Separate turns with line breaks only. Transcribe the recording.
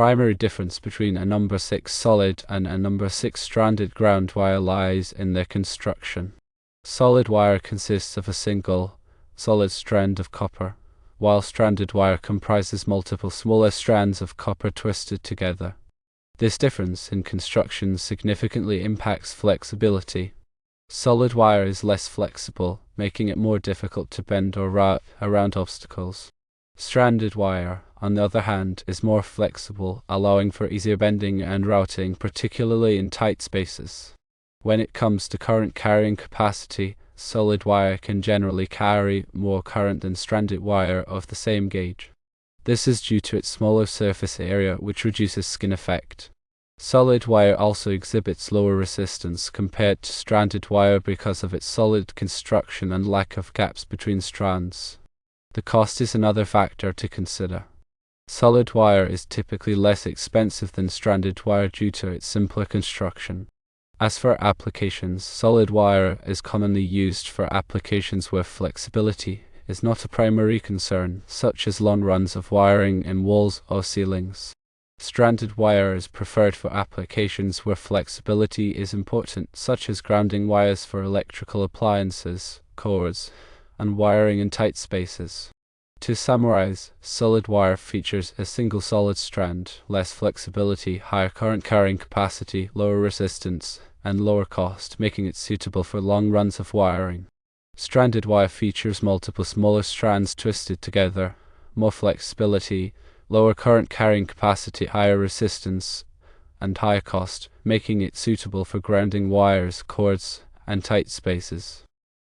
primary difference between a number 6 solid and a number 6 stranded ground wire lies in their construction. Solid wire consists of a single, solid strand of copper, while stranded wire comprises multiple smaller strands of copper twisted together. This difference in construction significantly impacts flexibility. Solid wire is less flexible, making it more difficult to bend or route around obstacles. Stranded wire, on the other hand, is more flexible, allowing for easier bending and routing, particularly in tight spaces. When it comes to current carrying capacity, solid wire can generally carry more current than stranded wire of the same gauge. This is due to its smaller surface area, which reduces skin effect. Solid wire also exhibits lower resistance compared to stranded wire because of its solid construction and lack of gaps between strands. The cost is another factor to consider. Solid wire is typically less expensive than stranded wire due to its simpler construction. As for applications, solid wire is commonly used for applications where flexibility is not a primary concern, such as long runs of wiring in walls or ceilings. Stranded wire is preferred for applications where flexibility is important, such as grounding wires for electrical appliances, cords, and wiring in tight spaces. To summarize, solid wire features a single solid strand, less flexibility, higher current carrying capacity, lower resistance, and lower cost, making it suitable for long runs of wiring. Stranded wire features multiple smaller strands twisted together, more flexibility, lower current carrying capacity, higher resistance, and higher cost, making it suitable for grounding wires, cords, and tight spaces.